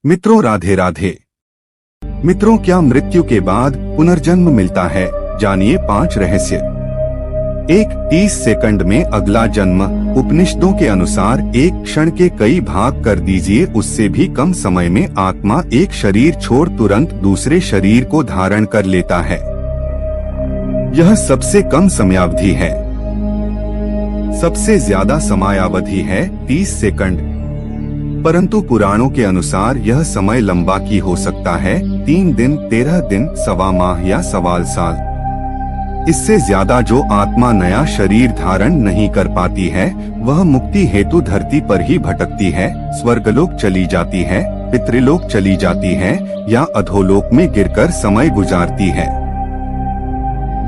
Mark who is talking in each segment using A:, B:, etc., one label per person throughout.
A: मित्रों राधे राधे। मित्रों, क्या मृत्यु के बाद पुनर्जन्म मिलता है? जानिए 5 रहस्य। 1. 30 सेकंड में अगला जन्म। उपनिषदों के अनुसार एक क्षण के कई भाग कर दीजिए, उससे भी कम समय में आत्मा एक शरीर छोड़ तुरंत दूसरे शरीर को धारण कर लेता है। यह सबसे कम समयावधि है। सबसे ज्यादा समयावधि है 30 सेकंड। परंतु पुराणों के अनुसार यह समय लंबा की हो सकता है, 3 दिन, 13 दिन, सवा माह या सवाल साल। इससे ज्यादा जो आत्मा नया शरीर धारण नहीं कर पाती है, वह मुक्ति हेतु धरती पर ही भटकती है, स्वर्गलोक चली जाती है, पितृलोक चली जाती है या अधोलोक में गिरकर समय गुजारती है।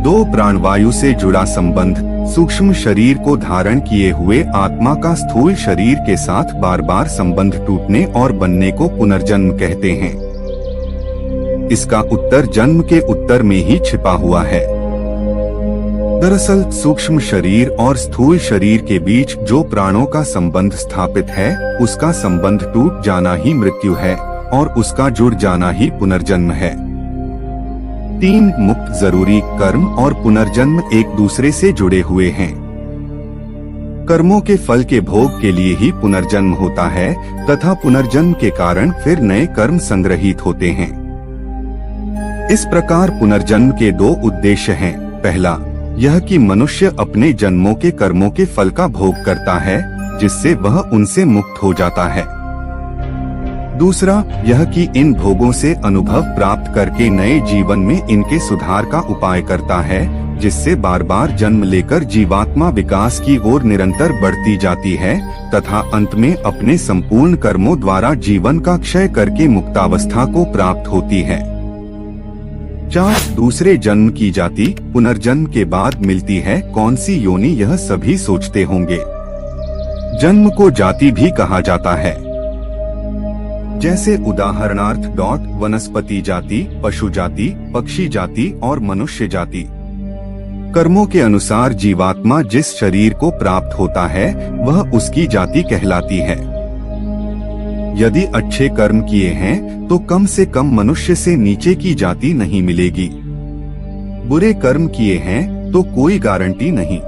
A: 2. प्राणवायु से जुड़ा संबंध। सूक्ष्म शरीर को धारण किए हुए आत्मा का स्थूल शरीर के साथ बार बार संबंध टूटने और बनने को पुनर्जन्म कहते हैं। इसका उत्तर जन्म के उत्तर में ही छिपा हुआ है। दरअसल सूक्ष्म शरीर और स्थूल शरीर के बीच जो प्राणों का संबंध स्थापित है, उसका संबंध टूट जाना ही मृत्यु है और उसका जुड़ जाना ही पुनर्जन्म है। 3. मुक्त जरूरी। कर्म और पुनर्जन्म एक दूसरे से जुड़े हुए हैं। कर्मों के फल के भोग के लिए ही पुनर्जन्म होता है तथा पुनर्जन्म के कारण फिर नए कर्म संग्रहित होते हैं। इस प्रकार पुनर्जन्म के 2 उद्देश्य हैं। पहला, यह कि मनुष्य अपने जन्मों के कर्मों के फल का भोग करता है, जिससे वह उनसे मुक्त हो जाता है। दूसरा, यह कि इन भोगों से अनुभव प्राप्त करके नए जीवन में इनके सुधार का उपाय करता है, जिससे बार बार जन्म लेकर जीवात्मा विकास की ओर निरंतर बढ़ती जाती है तथा अंत में अपने संपूर्ण कर्मों द्वारा जीवन का क्षय करके मुक्तावस्था को प्राप्त होती है। 4. दूसरे जन्म की जाति पुनर्जन्म के बाद मिलती है कौन सी योनि, यह सभी सोचते होंगे। जन्म को जाति भी कहा जाता है। जैसे उदाहरणार्थ वनस्पति जाति, पशु जाति, पक्षी जाति और मनुष्य जाति। कर्मों के अनुसार जीवात्मा जिस शरीर को प्राप्त होता है, वह उसकी जाति कहलाती है। यदि अच्छे कर्म किए हैं तो कम से कम मनुष्य से नीचे की जाति नहीं मिलेगी। बुरे कर्म किए हैं तो कोई गारंटी नहीं।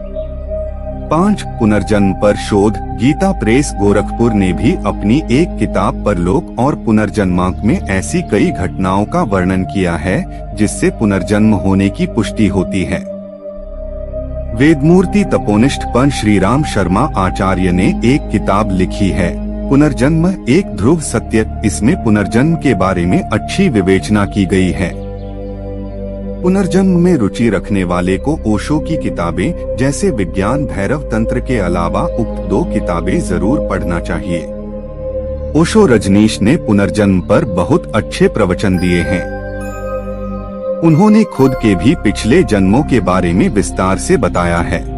A: 5. पुनर्जन्म पर शोध। गीता प्रेस गोरखपुर ने भी अपनी एक किताब परलोक और पुनर्जन्मांक में ऐसी कई घटनाओं का वर्णन किया है जिससे पुनर्जन्म होने की पुष्टि होती है। वेदमूर्ति तपोनिष्ठ पंत श्री राम शर्मा आचार्य ने एक किताब लिखी है, पुनर्जन्म एक ध्रुव सत्य। इसमें पुनर्जन्म के बारे में अच्छी विवेचना की गई है। पुनर्जन्म में रुचि रखने वाले को ओशो की किताबें जैसे विज्ञान भैरव तंत्र के अलावा उक्त 2 किताबें जरूर पढ़ना चाहिए। ओशो रजनीश ने पुनर्जन्म पर बहुत अच्छे प्रवचन दिए हैं। उन्होंने खुद के भी पिछले जन्मों के बारे में विस्तार से बताया है।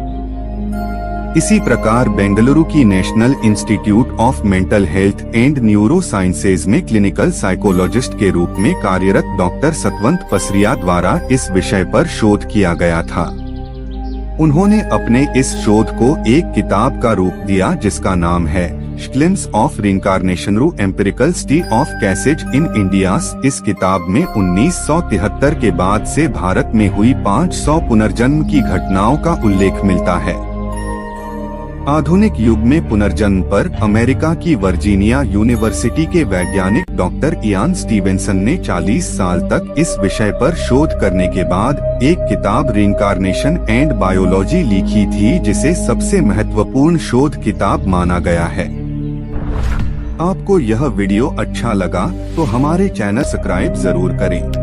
A: इसी प्रकार बेंगलुरु की national institute of mental health and neuro sciences में क्लिनिकल साइकोलॉजिस्ट के रूप में कार्यरत डॉक्टर सतवंत पसरिया द्वारा इस विषय पर शोध किया गया था। उन्होंने अपने इस शोध को एक किताब का रूप दिया जिसका नाम है glimpse of reincarnation empirical study of cases in India's. इस किताब में 1973 के बाद से भारत में हुई 500 पुनर्जन्म की घटनाओं का उल्लेख मिलता है। आधुनिक युग में पुनर्जन्म पर अमेरिका की वर्जीनिया यूनिवर्सिटी के वैज्ञानिक डॉक्टर इयान स्टीवेंसन ने 40 साल तक इस विषय पर शोध करने के बाद एक किताब रिइंकार्नेशन एंड बायोलॉजी लिखी थी, जिसे सबसे महत्वपूर्ण शोध किताब माना गया है। आपको यह वीडियो अच्छा लगा तो हमारे चैनल सब्सक्राइब जरूर करें।